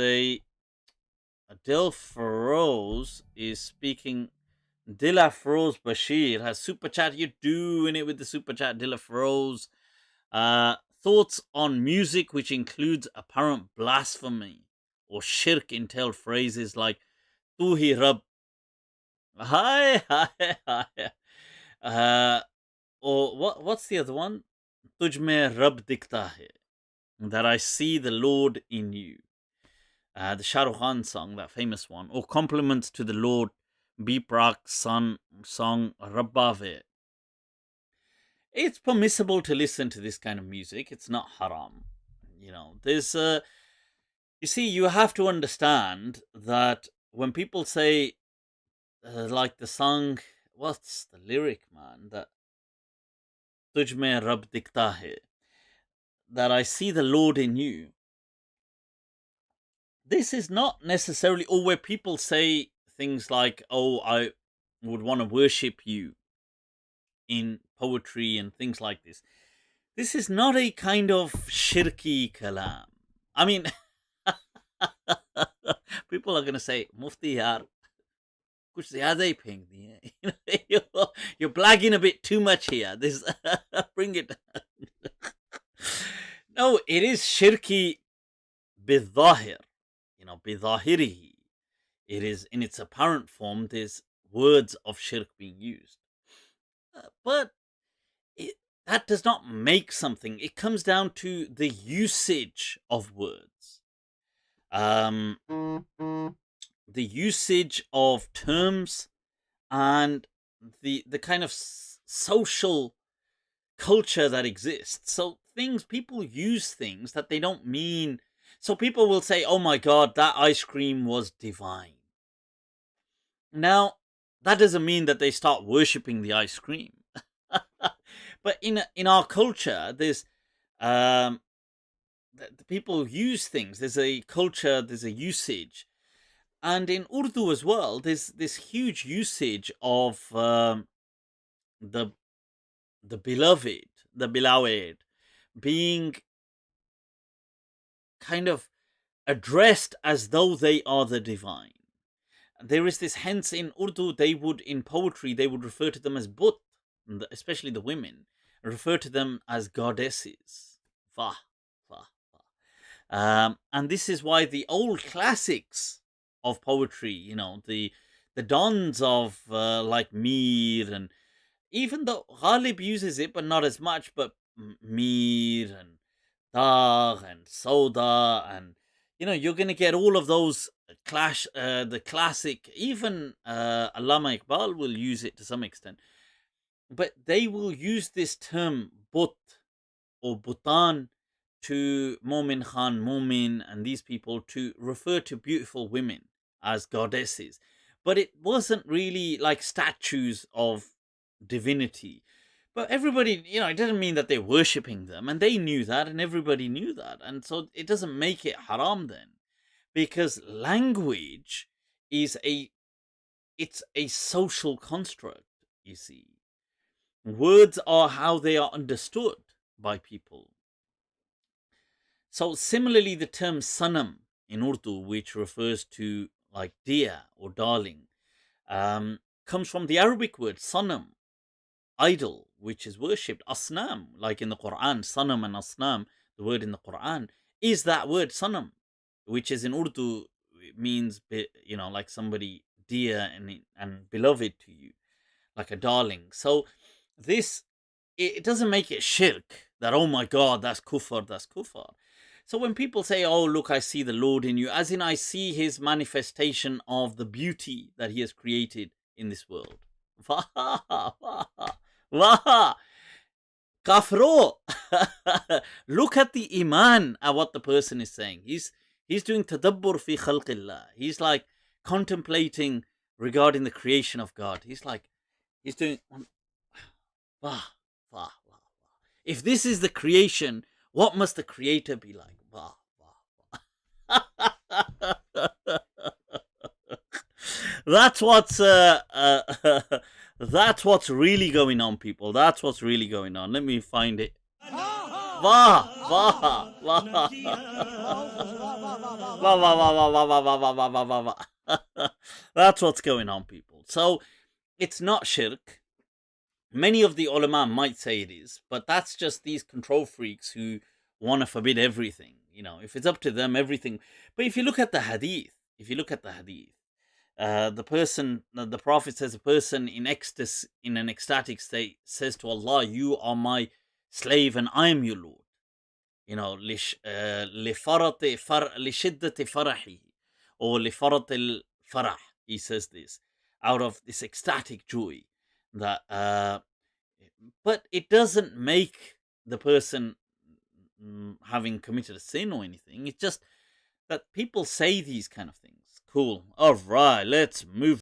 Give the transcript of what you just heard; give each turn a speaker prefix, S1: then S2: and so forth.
S1: Say Adil Feroz is speaking. Dilla Feroz Bashir has super chat. You're doing it with the super chat, Dilla Feroz. Thoughts on music which includes apparent blasphemy or shirk entailed phrases like Tu hi Rab. Hi, hi, hi. Uh, or what's the other one? Tujh mein Rab dikhta hai. That I see the Lord in you. The Shah Rukh Khan song, that famous one, or compliments to the Lord, Beep Rock song Rabbave. It's permissible to listen to this kind of music. It's not haram. There's you see, you have to understand that when people say, like the song, what's the lyric, man? That Tujh mein Rab dikhta hai, that I see the Lord in you. This is not necessarily, or where people say things like, oh, I would want to worship you in poetry and things like this. This is not a kind of shirky kalam. I mean, people are going to say, Mufti yaar, kuch zyada hi pheng diye. You're blagging a bit too much here. This, bring it down. No, it is shirky bidhahir, bidahirihi. It is in its apparent form, there's words of shirk being used. But that does not make something. It comes down to the usage of words. The usage of terms and the kind of social culture that exists. So people use things that they don't mean. So people will say, oh my God, that ice cream was divine. Now, that doesn't mean that they start worshipping the ice cream. But in our culture, there's the people use things. There's a culture, there's a usage, and in Urdu as well, there's this huge usage of the beloved being kind of addressed as though they are the divine. There is this, hence in Urdu, in poetry, they would refer to them as but, especially the women, refer to them as goddesses. Vah, vah, vah. And this is why the old classics of poetry, the dons of like Mir, and even though Ghalib uses it, but not as much, but Mir and Dagh and Soda, and you're going to get all of those the classic, even Allama Iqbal will use it to some extent, but they will use this term but or butan to Momin Khan, Momin, and these people to refer to beautiful women as goddesses. But it wasn't really like statues of divinity. But everybody, it doesn't mean that they're worshipping them, and they knew that, and everybody knew that. And so it doesn't make it haram then, because language it's a social construct, you see. Words are how they are understood by people. So similarly, the term sanam in Urdu, which refers to like dear or darling, comes from the Arabic word sanam, idol, which is worshipped. Asnam, like in the Quran, sanam and asnam, the word in the Quran is that word sanam, which is in Urdu means, like somebody dear and beloved to you, like a darling. So this, it doesn't make it shirk that, oh my God, that's kufr, that's kufr. So when people say, oh, look, I see the Lord in you, as in I see his manifestation of the beauty that he has created in this world. Waha! Kafro! Look at the iman at what the person is saying. He's doing tadabbur fi khalqillah. He's like contemplating regarding the creation of God. He's doing wah, wah, wah, wah. If this is the creation, what must the creator be like? Wah, wah, wah. That's what's really going on, people. That's what's really going on. Let me find it. Wah, wah, wah. Wah, wah, wah, wah, wah, wah, wah, wah, wah, wah, wah. That's what's going on, people. So it's not shirk. Many of the ulama might say it is, but that's just these control freaks who want to forbid everything. You know, if it's up to them, everything. But if you look at the hadith, the Prophet says, a person in ecstasy, in an ecstatic state, says to Allah, "You are my slave and I am your Lord." You know, لشدة فرحه, or لفرط الفرح. He says this out of this ecstatic joy. That, but it doesn't make the person having committed a sin or anything. It's just that people say these kind of things. Cool. All right, let's move